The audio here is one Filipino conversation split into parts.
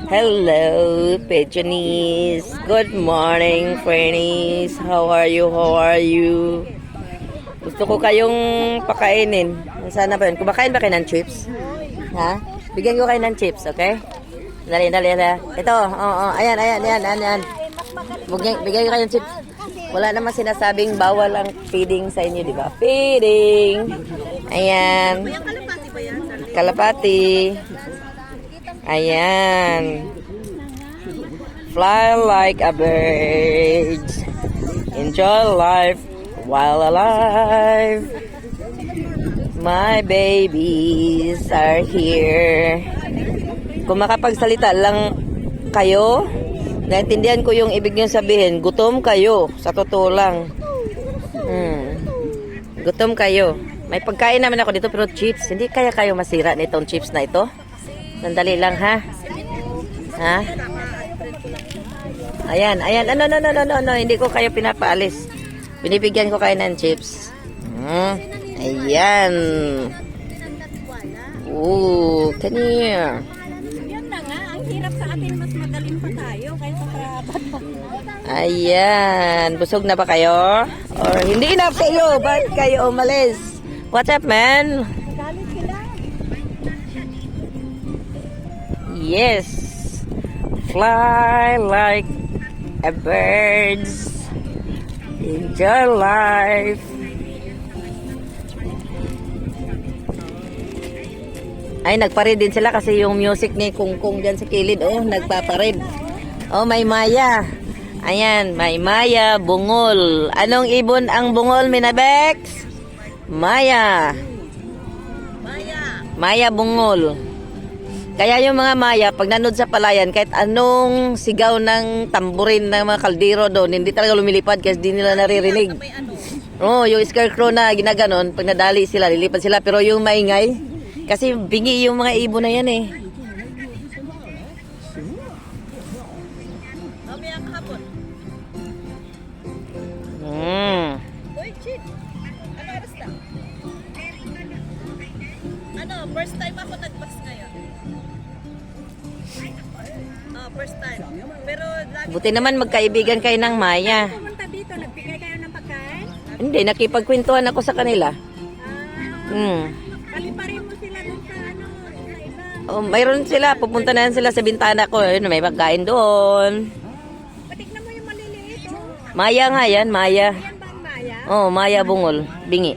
Hello, Pigeonies. Good morning, friends. How are you? How are you? Gusto ko kayong pakainin. Sana ba yun? Kumakain ba kayo ng chips? Ha? Bigyan ko kayo ng chips, okay? Dali. Ito, ayan. Bigyan ko kayo ng chips. Wala naman sinasabing bawal ang feeding sa inyo, di ba? Feeding! Ayan. Kalapati. Ayan. Fly like a bird. Enjoy life while alive. My babies are here. Kung makapagsalita lang kayo, naintindihan ko yung ibig nyo sabihin. Gutom kayo. Sa totoo lang. Gutom kayo. May pagkain naman ako dito pero chips. Hindi kaya kayo masira nitong chips na ito? Sandali lang ha. Ha? Ayan. No. Hindi ko kayo pinapaalis. Binibigyan ko kayo ng chips. Ayan. Come here. Yan na nga. Ang hirap sa atin. Mas magaling pa tayo kaysa sa Ayan. Busog na ba kayo? Or hindi na kayo? Bakit kayo umalis? What's up, man? Galit sila. Yes. Fly like a bird. Enjoy life. Ay, nagparid din sila kasi yung music ni Kungkung dyan sa kilid. Oh, nagpaparid. Oh, may Maya. Ayan, may Maya, bungol. Anong ibon ang bungol, Minabex? Maya. Maya, bungol. Kaya yung mga Maya, pag nanood sa palayan, kahit anong sigaw ng tamburin ng mga kaldero doon, hindi talaga lumilipad kasi di nila naririnig. Oh, yung scarecrow na ginaganon, pag nadali sila, lilipad sila. Pero yung maingay, kasi bingi yung mga ibon na yan eh. Mamaya kahapon. Uy, shit. Ano oras na? First time ako nag-bus ngayon. First time. Pero lagi... Buti naman magkaibigan kayo ng Maya. Pumunta dito, nagbigay kayo ng pagkain? Hindi, nakipagkwentuhan ako sa kanila. Kaliparin mo sila dun sa iba. Oh, mayroon sila, pupunta na sila sa bintana ko. Ayun, may pagkain doon. Patignan mo yung maliliit, oh. Maya nga yan, Maya. Yan ba ang Maya? Oh, Maya bungol, bingi.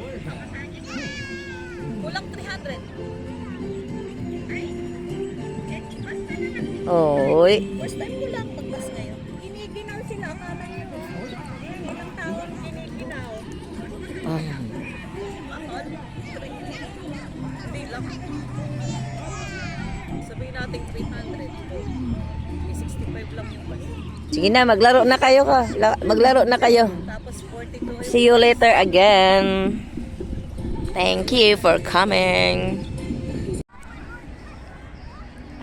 Kulang 300. Oy. First time ko lang magbas ngayon. Giniginaw sila, akala nyo. Ilang taon giniginaw. Mahal. Hindi lang. Sabihin natin 300. May 65 lang yung bus. Sige na, maglaro na kayo ka. Maglaro na kayo. Tapos 42. See you later again. Thank you for coming.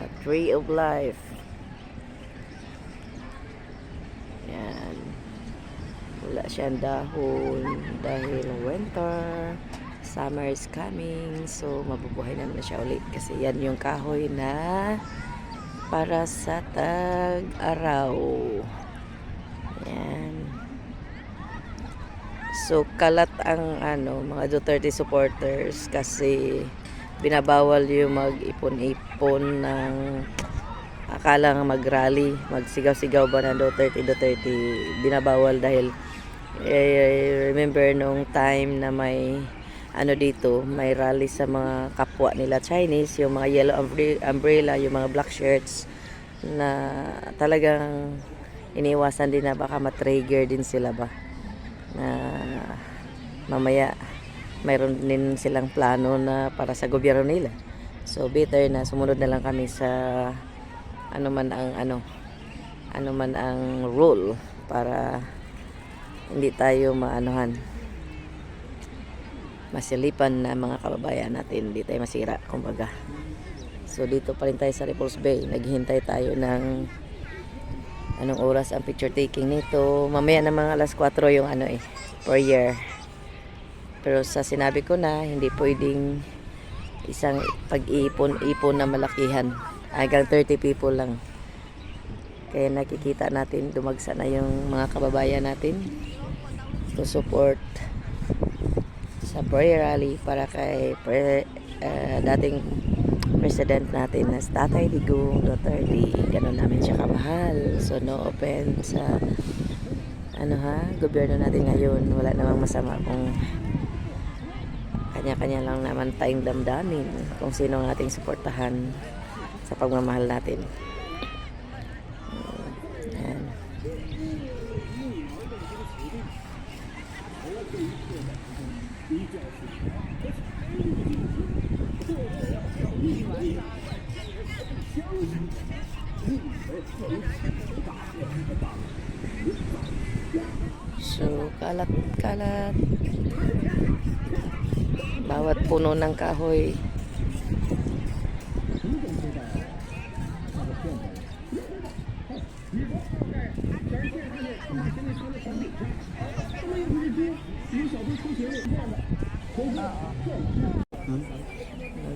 A tree of life. Yan. Wala siyang dahon dahil winter. Summer is coming. So, mabubuhay naman siya ulit. Kasi yan yung kahoy na para sa tag-araw. Yan. So, kalat ang mga Duterte supporters kasi binabawal yung mag-ipon-ipon ng akala nga mag-rally, magsigaw-sigaw ba ng Duterte. Binabawal dahil remember nung time na may dito, may rally sa mga kapwa nila Chinese, yung mga yellow umbrella, yung mga black shirts na talagang iniwasan din na baka matrigger din sila ba na mamaya mayroon din silang plano na para sa gobyerno nila. So better na sumunod na lang kami sa ano man ang rule para hindi tayo masilipan na mga kababayan natin, hindi tayo masira kumbaga. So dito pa rin tayo sa Repulse Bay, naghihintay tayo ng anong oras ang picture taking nito. Mamaya na mga alas 4 yung per year. Pero sa sinabi ko na hindi pwedeng isang pag-iipon na malakihan. Hanggang 30 people lang. Kaya nakikita natin dumagsa na yung mga kababayan natin to support sa prayer rally para kay dating president natin na Tatay Digong Duterte. Ganun namin siya kamahal. So no offense sa gobyerno natin ngayon. Wala namang masama kung kanya-kanya lang naman tayong damdamin kung sino ang ating suportahan sa pagmamahal natin. Ayan. So, kalat-kalat. Bawat puno ng kahoy.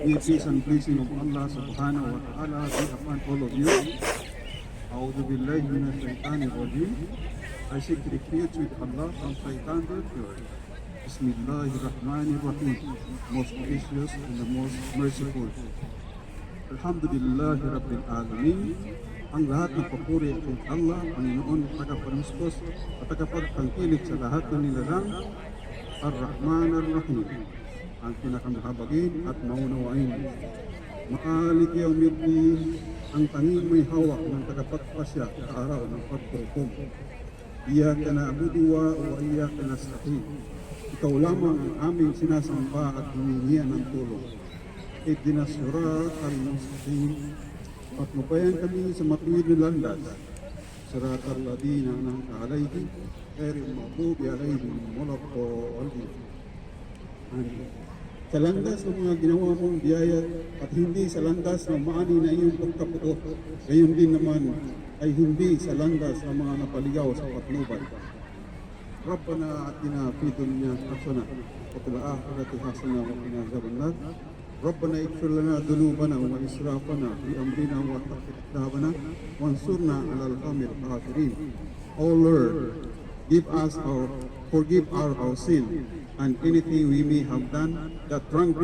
May peace and blessing of Allah subhanahu wa ta'ala be upon all of you. A'udhu billahi minash shaitanir rajim. I seek refuge with Allah from shaitan the pure. Bismillahirrahmanirrahim. Most gracious and the most merciful. Alhamdulillahi Rabbil Alamin. Ang lahat ng papuri kay Allah, Panginoon, tagapagmustos at tagapagtangkilik sa lahat ng nilalang, Ar-Rahman Ar-Rahim, ang pinakamahabagin at maunawain. Malik yawmiddin, ang tanging may hawak ng tagapagpasya sa araw ng pagtukom. Iyaka na'budu wa iyaka nasta'in. Ikaw lamang ang aming sinasamba at humingian ng tulong. Ihdinas siratal mustaqim. Patnubayan kami sa matuwid na landas. Siratal ladina an'amta alayhim ghayril maghdubi alayhim waladdallin. Amin. Sa landas ng mga ginawa mong biyaya at hindi sa landas ng maani na iyong pagkapuot. Gayon din naman ay hindi sa landas ng mga napaligaw sa patnubay. Rabbana atina fid dunya hasanah wa fil akhirati hasanah wa qina adhaban nar. Rabbana ighfir lana dhunubana wa israfana fi amrina wa thabbit aqdamana wansurna 'alal qawmil kafirin. O Lord, forgive our sin and anything we may have done that wrong